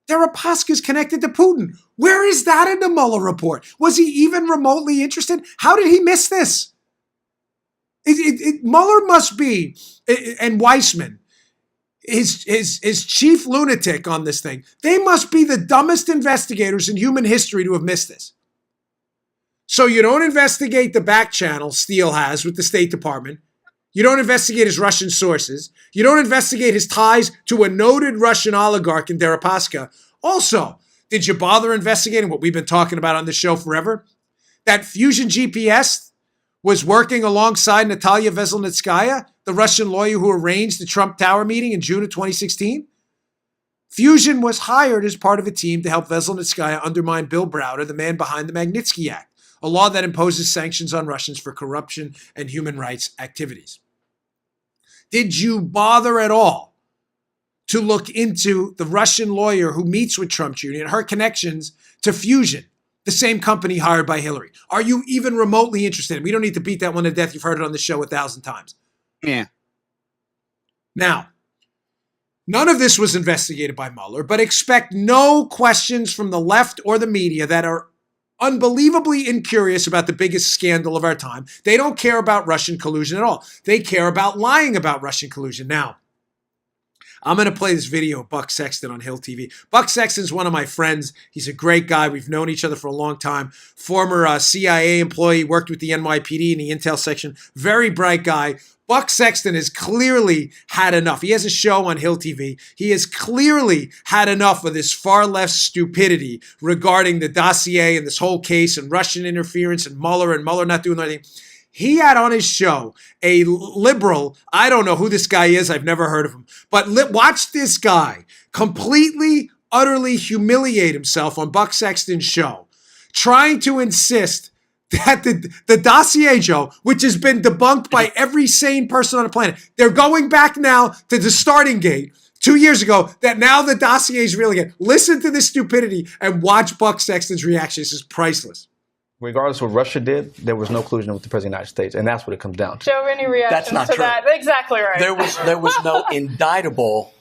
B: Deripaska is connected to Putin. Where is that in the Mueller report? Was he even remotely interested? How did he miss this? Mueller must be, and Weissman, his chief lunatic on this thing. They must be the dumbest investigators in human history to have missed this. So you don't investigate the back channel Steele has with the State Department. You don't investigate his Russian sources. You don't investigate his ties to a noted Russian oligarch in Deripaska. Also, did you bother investigating what we've been talking about on this show forever? That Fusion GPS was working alongside Natalia Veselnitskaya, the Russian lawyer who arranged the Trump Tower meeting in June of 2016? Fusion was hired as part of a team to help Veselnitskaya undermine Bill Browder, the man behind the Magnitsky Act, a law that imposes sanctions on Russians for corruption and human rights activities. Did you bother at all to look into the Russian lawyer who meets with Trump Jr. and her connections to Fusion, the same company hired by Hillary? Are you even remotely interested? We don't need to beat that one to death. You've heard it on the show 1,000 times.
C: Yeah.
B: Now, none of this was investigated by Mueller, but expect no questions from the left or the media that are unbelievably incurious about the biggest scandal of our time. They don't care about Russian collusion at all. They care about lying about Russian collusion. Now, I'm going to play this video of Buck Sexton on Hill TV. Buck Sexton's one of my friends. He's a great guy. We've known each other for a long time. Former CIA employee, worked with the NYPD in the intel section. Very bright guy. Buck Sexton has clearly had enough. He has a show on Hill TV. He has clearly had enough of this far left stupidity regarding the dossier and this whole case and Russian interference and Mueller not doing anything. He had on his show a liberal, I don't know who this guy is, I've never heard of him, but watch this guy completely, utterly humiliate himself on Buck Sexton's show, trying to insist that the dossier, Joe, which has been debunked by every sane person on the planet, they're going back now to the starting gate 2 years ago, that now the dossier is real again. Listen to this stupidity and watch Buck Sexton's reaction. This is priceless.
D: Regardless of what Russia did, there was no collusion with the President of the United States, and that's what it comes down to.
E: Joe, any reactions
F: That's not
E: to
F: true.
E: that? Exactly right.
F: There was no indictable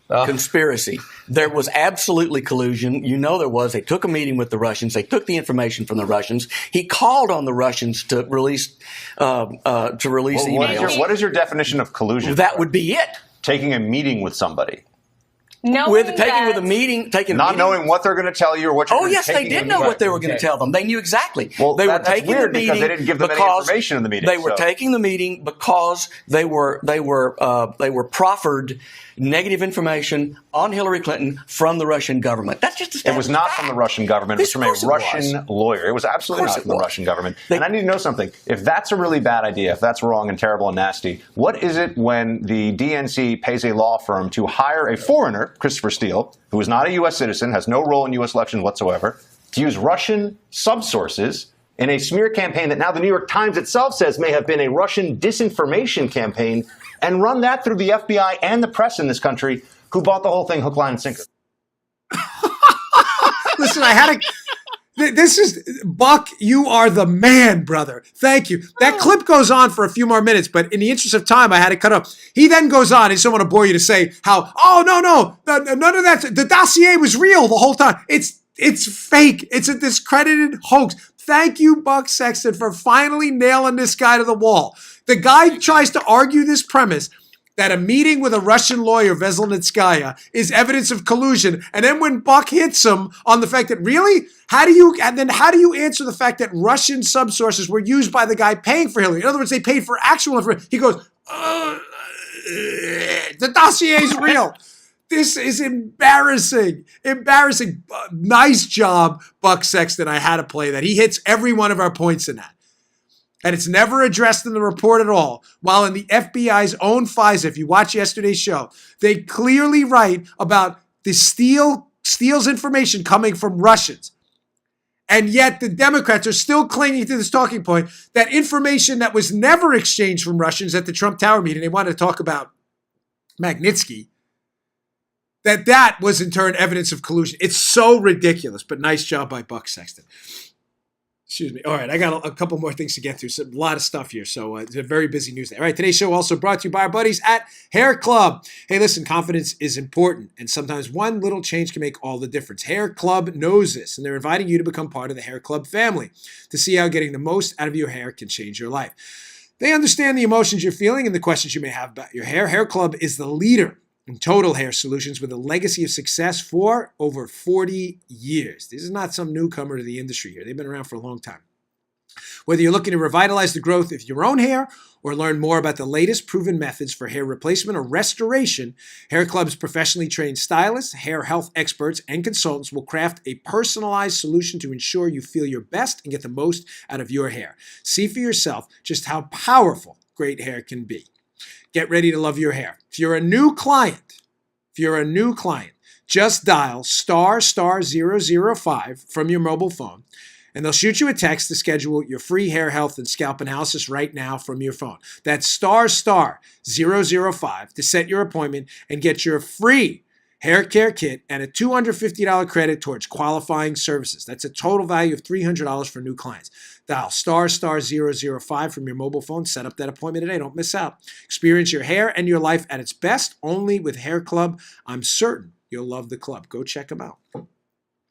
F: conspiracy. There was absolutely collusion. You know there was. They took a meeting with the Russians. They took the information from the Russians. He called on the Russians to release emails.
G: What is your definition of collusion?
F: That would be it.
G: Taking a meeting with somebody.
E: Knowing
F: Knowing
G: what they're going to tell you or what you're
F: Oh, yes, they did know what they were going to tell them. They knew exactly.
G: Well,
F: they were
G: that's
F: taking
G: weird
F: the meeting
G: because they didn't give them any information in the meeting.
F: They were taking the meeting because they were proffered negative information on Hillary Clinton from the Russian government. That's just a
G: It was not from the Russian government. It was from a Russian lawyer. It was absolutely not from the Russian government. And I need to know something. If that's a really bad idea, if that's wrong and terrible and nasty, what is it when the DNC pays a law firm to hire a foreigner, Christopher Steele, who is not a U.S. citizen, has no role in U.S. elections whatsoever, to use Russian subsources in a smear campaign that now the New York Times itself says may have been a Russian disinformation campaign, and run that through the FBI and the press in this country, who bought the whole thing hook, line, and sinker?
B: Listen, this is, Buck, you are the man, brother. Thank you. That clip goes on for a few more minutes, but in the interest of time, I had to cut up. He then goes on, I just don't want to bore you to say how, none of that, the dossier was real the whole time. It's fake. It's a discredited hoax. Thank you, Buck Sexton, for finally nailing this guy to the wall. The guy tries to argue this premise that a meeting with a Russian lawyer, Veselnitskaya, is evidence of collusion. And then when Buck hits him on the fact that, really? How do you answer the fact that Russian subsources were used by the guy paying for Hillary? In other words, they paid for actual information. He goes, the dossier is real. This is embarrassing. Embarrassing. Nice job, Buck Sexton. I had to play that. He hits every one of our points in that. And it's never addressed in the report at all. While in the FBI's own FISA, if you watch yesterday's show, they clearly write about the Steele's information coming from Russians. And yet the Democrats are still clinging to this talking point that information that was never exchanged from Russians at the Trump Tower meeting, they wanted to talk about Magnitsky, that was in turn evidence of collusion. It's so ridiculous, but nice job by Buck Sexton. Excuse me. All right, I got a couple more things to get through. So, a lot of stuff here. So it's a very busy news day. All right, today's show also brought to you by our buddies at Hair Club. Hey, listen, confidence is important, and sometimes one little change can make all the difference. Hair Club knows this, and they're inviting you to become part of the Hair Club family to see how getting the most out of your hair can change your life. They understand the emotions you're feeling and the questions you may have about your hair. Hair Club is the leader in total hair solutions with a legacy of success for over 40 years. This is not some newcomer to the industry here. They've been around for a long time. Whether you're looking to revitalize the growth of your own hair or learn more about the latest proven methods for hair replacement or restoration, Hair Club's professionally trained stylists, hair health experts, and consultants will craft a personalized solution to ensure you feel your best and get the most out of your hair. See for yourself just how powerful great hair can be. Get ready to love your hair. If you're a new client, just dial *005 from your mobile phone, and they'll shoot you a text to schedule your free hair health and scalp analysis right now from your phone. That's *005 to set your appointment and get your free hair care kit and a $250 credit towards qualifying services. That's a total value of $300 for new clients. Dial *005 from your mobile phone. Set up that appointment today. Don't miss out. Experience your hair and your life at its best only with Hair Club. I'm certain you'll love the club. Go check them out.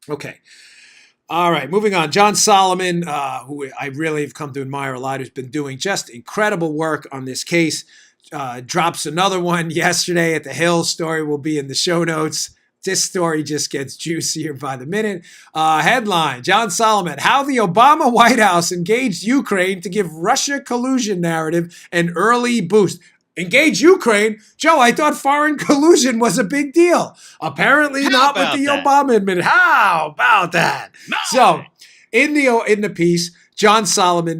B: Okay. All right, moving on. John Solomon, who I really have come to admire a lot, who's been doing just incredible work on this case, drops another one yesterday at the Hill. Story will be in the show notes. This story just gets juicier by the minute. Headline, John Solomon, how the Obama White House engaged Ukraine to give Russia collusion narrative an early boost. Engage Ukraine? Joe, I thought foreign collusion was a big deal. Apparently not with the Obama administration. How about that? No. So in the piece, John Solomon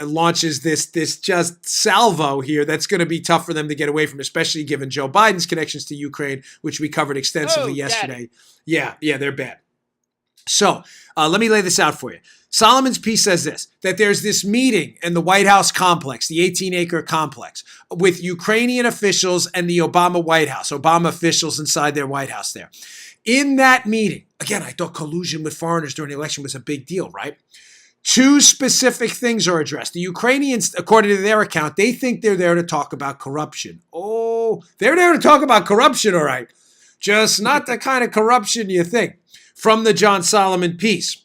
B: launches this just salvo here that's going to be tough for them to get away from, especially given Joe Biden's connections to Ukraine, which we covered extensively yesterday. Daddy. Yeah, they're bad. So let me lay this out for you. Solomon's piece says that there's this meeting in the White House complex, the 18-acre complex, with Ukrainian officials and the Obama White House, Obama officials inside their White House there. In that meeting, again, I thought collusion with foreigners during the election was a big deal, right? Two specific things are addressed. The Ukrainians, according to their account, they think they're there to talk about corruption. Oh, they're there to talk about corruption, all right. Just not the kind of corruption you think. From the John Solomon piece.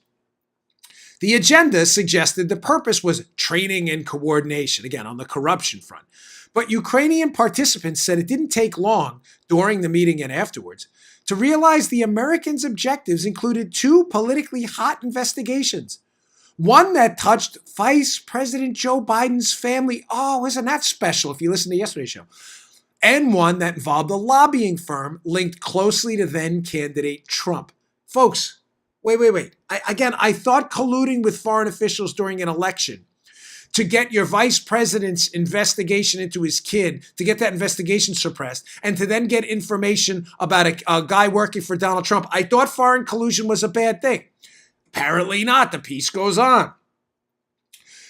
B: The agenda suggested the purpose was training and coordination, again, on the corruption front. But Ukrainian participants said it didn't take long during the meeting and afterwards to realize the Americans' objectives included two politically hot investigations. One that touched Vice President Joe Biden's family. Oh, isn't that special if you listen to yesterday's show? And one that involved a lobbying firm linked closely to then candidate Trump. Folks, wait. I thought colluding with foreign officials during an election to get your vice president's investigation into his kid, to get that investigation suppressed, and to then get information about a guy working for Donald Trump. I thought foreign collusion was a bad thing. Apparently not. The piece goes on.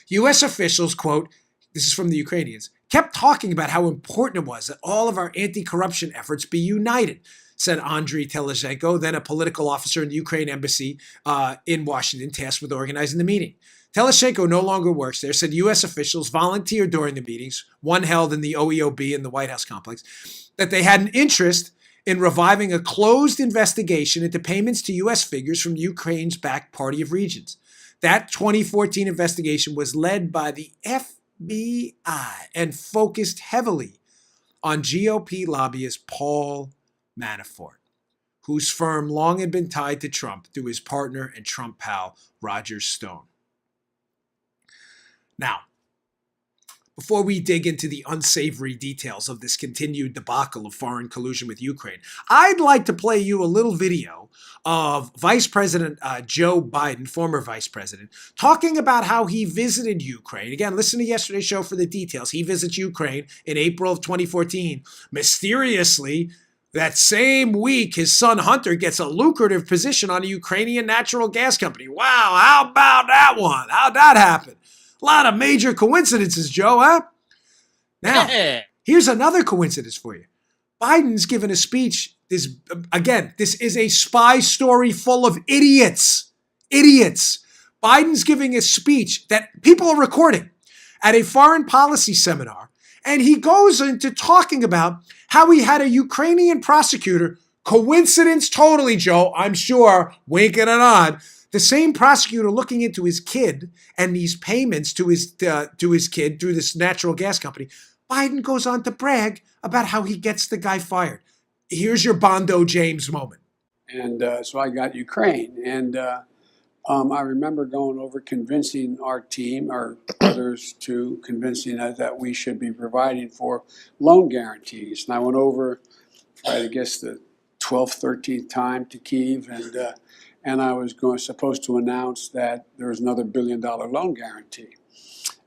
B: U.S. officials, quote, this is from the Ukrainians, kept talking about how important it was that all of our anti-corruption efforts be united, said Andriy Telizhenko, then a political officer in the Ukraine embassy in Washington, tasked with organizing the meeting. Telizhenko no longer works there, said U.S. officials volunteered during the meetings, one held in the OEOB in the White House complex, that they had an interest in reviving a closed investigation into payments to U.S. figures from Ukraine's backed Party of Regions. That 2014 investigation was led by the FBI and focused heavily on GOP lobbyist Paul Manafort, whose firm long had been tied to Trump through his partner and Trump pal, Roger Stone. Now, before we dig into the unsavory details of this continued debacle of foreign collusion with Ukraine, I'd like to play you a little video of Vice President Joe Biden, former vice president, talking about how he visited Ukraine. Again, listen to yesterday's show for the details. He visits Ukraine in April of 2014. Mysteriously, that same week, his son Hunter gets a lucrative position on a Ukrainian natural gas company. Wow, how about that one? How'd that happen? A lot of major coincidences, Joe, huh? Now, here's another coincidence for you. Biden's given a speech. This is a spy story full of idiots. Idiots. Biden's giving a speech that people are recording at a foreign policy seminar, and he goes into talking about how he had a Ukrainian prosecutor, coincidence totally, Joe, I'm sure, winking and nod, the same prosecutor looking into his kid and these payments to his kid through this natural gas company. Biden goes on to brag about how he gets the guy fired. Here's your Bondo James moment.
H: And so I got Ukraine. And I remember going over convincing our team, or others, to convincing us that we should be providing for loan guarantees. And I went over, I guess, the 12th, 13th time to Kyiv, and I was supposed to announce that there was another $1 billion loan guarantee.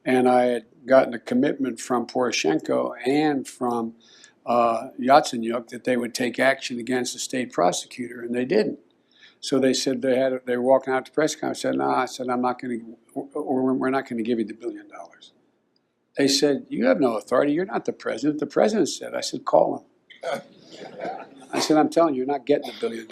H: And I had gotten a commitment from Poroshenko and from Yatsenyuk that they would take action against the state prosecutor, and they didn't. So they said they were walking out to press conference. I said, no, I said, we're not going to give you the $1 billion. They said, you have no authority. You're not the president. The president said. I said, call him. I said, I'm telling you, you're not getting the $1 billion.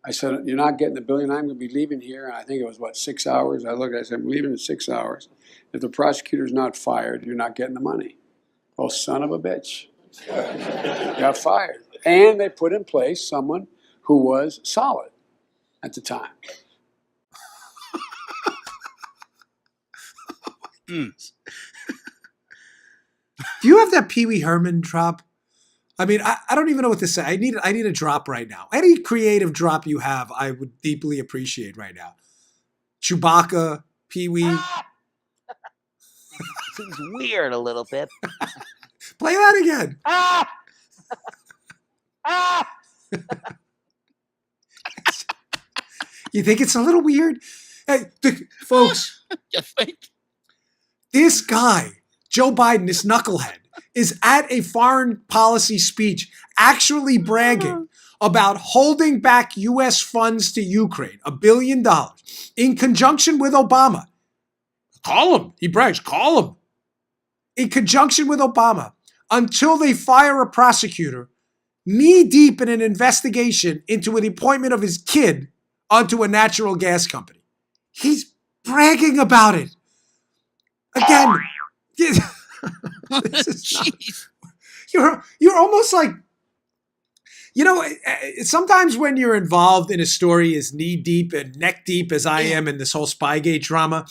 H: I said, you're not getting the $1 billion. I'm going to be leaving here. And I think it was, 6 hours? I looked, I said, I'm leaving in 6 hours. If the prosecutor's not fired, you're not getting the money. Oh, son of a bitch. Got fired. And they put in place someone who was solid at the time.
C: Mm.
B: Do you have that Pee Wee Herman drop? I mean, I don't even know what to say. I need a drop right now. Any creative drop you have, I would deeply appreciate right now. Chewbacca, Pee Wee.
I: Seems weird a little bit.
B: Play that again. You think it's a little weird? Hey, folks,
C: You think?
B: this guy, Joe Biden, this knucklehead, is at a foreign policy speech actually bragging about holding back U.S. funds to Ukraine, $1 billion, in conjunction with Obama. Call him. He brags. Call him. In conjunction with Obama, until they fire a prosecutor knee deep in an investigation into the appointment of his kid onto a natural gas company. He's bragging about it. Again, this is not, you're almost like, you know, sometimes when you're involved in a story as knee deep and neck deep as I am in this whole Spygate drama,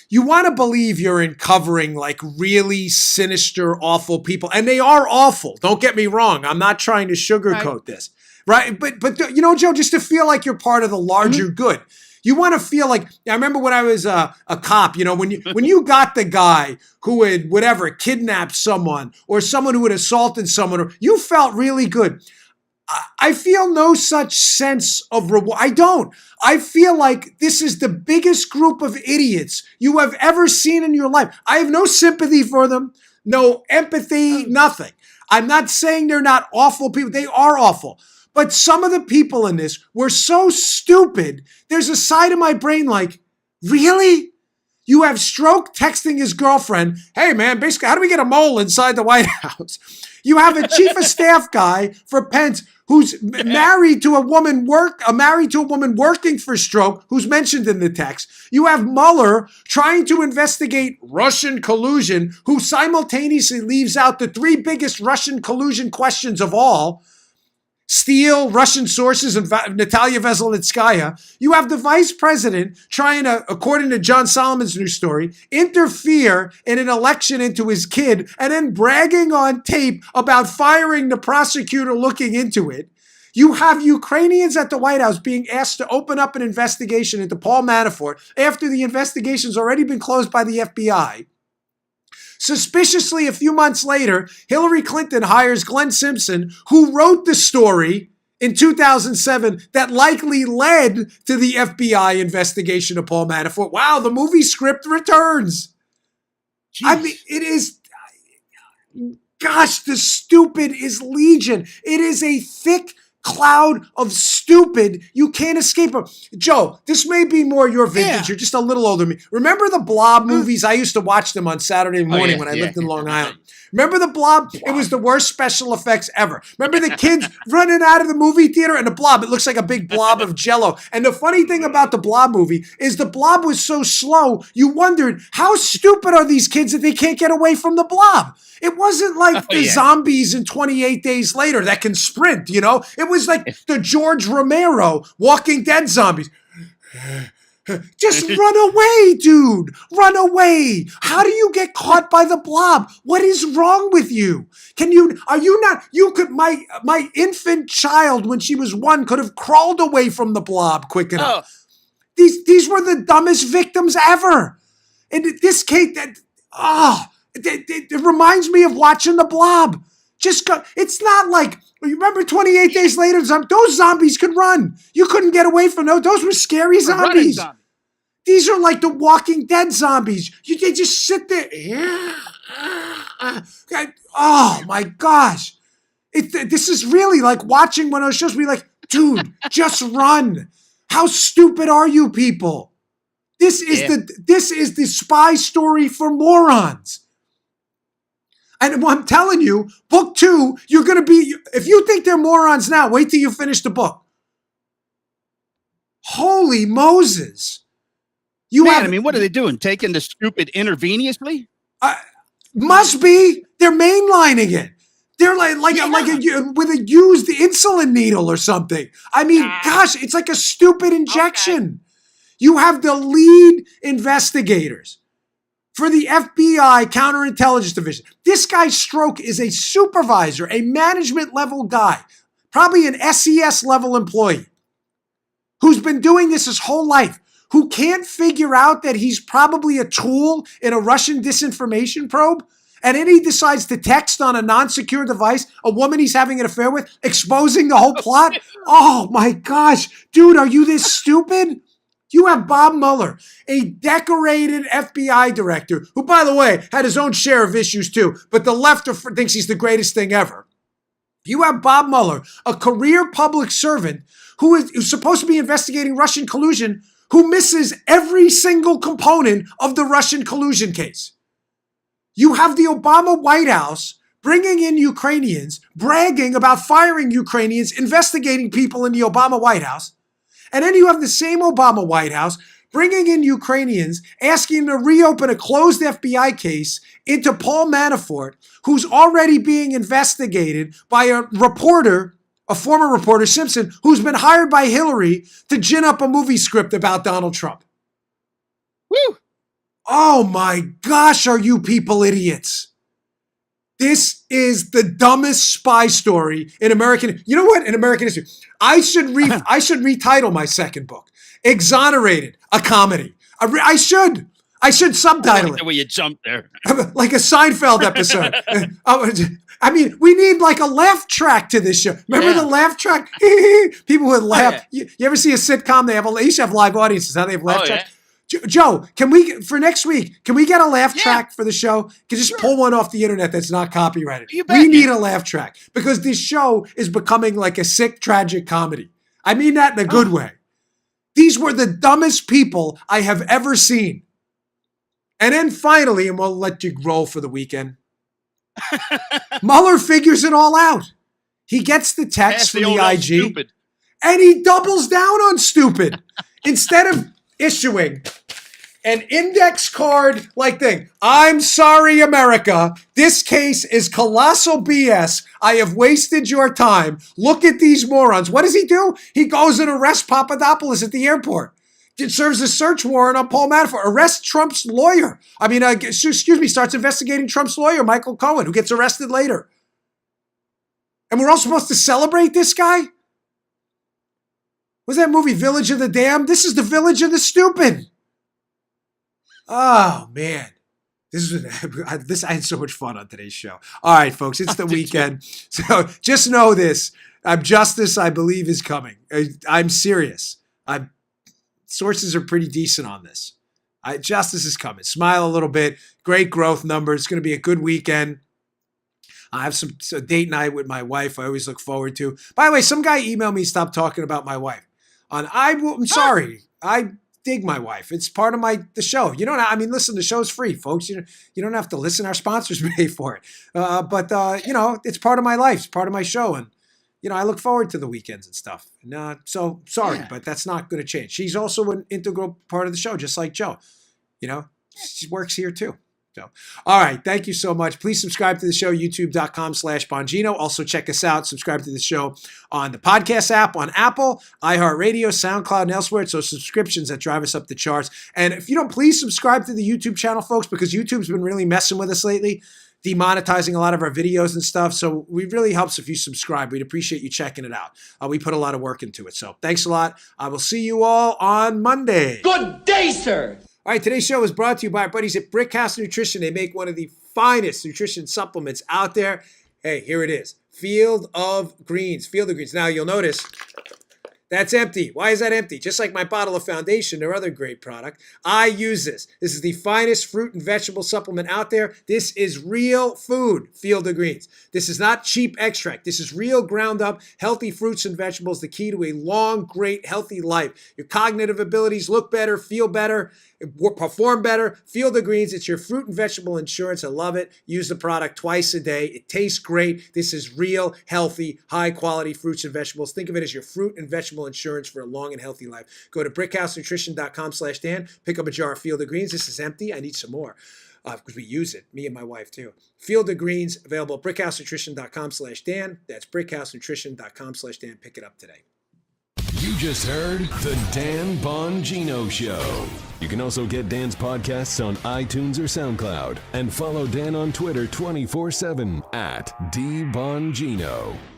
B: you want to believe you're uncovering like really sinister, awful people. And they are awful. Don't get me wrong. I'm not trying to sugarcoat this. Right. But you know, Joe, just to feel like you're part of the larger good. You want to feel like, I remember when I was a cop, you know, when you got the guy who had whatever kidnapped someone or someone who had assaulted someone, or you felt really good. I feel no such sense of reward. I don't. I feel like this is the biggest group of idiots you have ever seen in your life. I have no sympathy for them, no empathy, nothing. I'm not saying they're not awful people. They are awful. But some of the people in this were so stupid. There's a side of my brain like, really? You have Stroke texting his girlfriend, hey man, basically, how do we get a mole inside the White House? You have a chief of staff guy for Pence who's married to a woman working for Stroke, who's mentioned in the text. You have Mueller trying to investigate Russian collusion, who simultaneously leaves out the three biggest Russian collusion questions of all. Steele, Russian sources, and Natalia Veselnitskaya. You have the vice president trying to, according to John Solomon's new story, interfere in an election into his kid and then bragging on tape about firing the prosecutor looking into it. You have Ukrainians at the White House being asked to open up an investigation into Paul Manafort after the investigation's already been closed by the FBI. Suspiciously, a few months later, Hillary Clinton hires Glenn Simpson, who wrote the story in 2007 that likely led to the FBI investigation of Paul Manafort. Wow, the movie script returns. Jeez. I mean, it is, gosh, the stupid is legion. It is a thick cloud of stupid. You can't escape them. Joe, this may be more your vintage. Yeah. You're just a little older than me. Remember the Blob movies? I used to watch them on Saturday morning when I lived in Long Island. Remember the Blob? It was the worst special effects ever. Remember the kids running out of the movie theater and the Blob? It looks like a big blob of Jell-O. And the funny thing about the Blob movie is the Blob was so slow, you wondered, how stupid are these kids that they can't get away from the Blob? It wasn't like the zombies in 28 Days Later that can sprint, you know? It was like the George Romero Walking Dead zombies. Just run away, dude. Run away. How do you get caught by the Blob? What is wrong with you? My infant child when she was 1 could have crawled away from the Blob quick enough. These were the dumbest victims ever. And this case, it reminds me of watching the Blob. It's not like, you remember 28 Days Later, those zombies could run. You couldn't get away from those. Those were scary zombies. These are like the Walking Dead zombies. They just sit there. Oh my gosh. This is really like watching one of those shows where you're like, dude, just run. How stupid are you people? This is the spy story for morons. And I'm telling you, book 2, you're going to be, if you think they're morons now, wait till you finish the book. Holy Moses.
C: I mean, what are they doing? Taking the stupid intravenously?
B: Must be. They're mainlining it. They're like with a used insulin needle or something. I mean, gosh, it's like a stupid injection. Okay. You have the lead investigators for the FBI Counterintelligence Division. This guy Stroke is a supervisor, a management level guy, probably an SES level employee who's been doing this his whole life, who can't figure out that he's probably a tool in a Russian disinformation probe. And then he decides to text on a non-secure device a woman he's having an affair with, exposing the whole plot. Oh my gosh, dude, are you this stupid? You have Bob Mueller, a decorated FBI director, who, by the way, had his own share of issues too, but the left thinks he's the greatest thing ever. You have Bob Mueller, a career public servant who's supposed to be investigating Russian collusion, who misses every single component of the Russian collusion case. You have the Obama White House bringing in Ukrainians, bragging about firing Ukrainians, investigating people in the Obama White House. And then you have the same Obama White House bringing in Ukrainians, asking them to reopen a closed FBI case into Paul Manafort, who's already being investigated by a reporter, a former reporter, Simpson, who's been hired by Hillary to gin up a movie script about Donald Trump.
C: Woo!
B: Oh my gosh, are you people idiots? This is the dumbest spy story in American. You know what? In American history, I should retitle my second book, "Exonerated," a comedy. I should subtitle it.
C: The way you jumped there,
B: like a Seinfeld episode. I mean, we need like a laugh track to this show. Remember the laugh track? People would laugh. You ever see a sitcom? They used to have live audiences. How they have laugh tracks. Joe, for next week, can we get a laugh track for the show? Can just pull one off the internet that's not copyrighted. We need a laugh track because this show is becoming like a sick, tragic comedy. I mean that in a good way. These were the dumbest people I have ever seen. And then finally, and we'll let you roll for the weekend, Mueller figures it all out. He gets the text from the IG, stupid. And he doubles down on stupid. Instead of issuing an index card like thing. I'm sorry, America. This case is colossal BS. I have wasted your time. Look at these morons. What does he do? He goes and arrests Papadopoulos at the airport. It serves a search warrant on Paul Manafort. Arrests Trump's lawyer. Starts investigating Trump's lawyer, Michael Cohen, who gets arrested later. And we're all supposed to celebrate this guy? Was that movie Village of the Damned? This is the Village of the Stupid. Oh, man. I had so much fun on today's show. All right, folks, it's the weekend. So just know this. Justice, I believe, is coming. I'm serious. Sources are pretty decent on this. Justice is coming. Smile a little bit. Great growth numbers. It's going to be a good weekend. I have some date night with my wife I always look forward to. By the way, some guy emailed me, stop talking about my wife. I'm sorry. I dig my wife. It's part of the show. You don't. Listen, the show's free, folks. You don't have to listen. Our sponsors pay for it. But it's part of my life. It's part of my show, and I look forward to the weekends and stuff. So sorry, but that's not going to change. She's also an integral part of the show, just like Joe. She works here too. So, all right. Thank you so much. Please subscribe to the show, youtube.com/Bongino. Also check us out. Subscribe to the show on the podcast app on Apple, iHeartRadio, SoundCloud, and elsewhere. It's those subscriptions that drive us up the charts. And if you don't, please subscribe to the YouTube channel, folks, because YouTube's been really messing with us lately, demonetizing a lot of our videos and stuff. So it really helps if you subscribe. We'd appreciate you checking it out. We put a lot of work into it. So thanks a lot. I will see you all on Monday.
J: Good day, sir.
B: All right, today's show is brought to you by our buddies at Brickhouse Nutrition. They make one of the finest nutrition supplements out there. Hey, here it is. Field of Greens. Field of Greens. Now, you'll notice that's empty. Why is that empty? Just like my bottle of Foundation, their other great product. I use this. This is the finest fruit and vegetable supplement out there. This is real food, Field of Greens. This is not cheap extract. This is real ground up, healthy fruits and vegetables, the key to a long, great, healthy life. Your cognitive abilities look better, feel better, perform better. Field of Greens, it's your fruit and vegetable insurance. I love it. Use the product twice a day. It tastes great. This is real, healthy, high quality fruits and vegetables. Think of it as your fruit and vegetable insurance for a long and healthy life. Go to brickhousenutrition.com/Dan. Pick up a jar of Field of Greens. This is empty. I need some more because we use it, me and my wife too. Field of Greens, available at brickhousenutrition.com/Dan. That's brickhousenutrition.com/Dan. Pick it up today.
A: You just heard The Dan Bongino Show. You can also get Dan's podcasts on iTunes or SoundCloud and follow Dan on Twitter 24/7 at DBongino.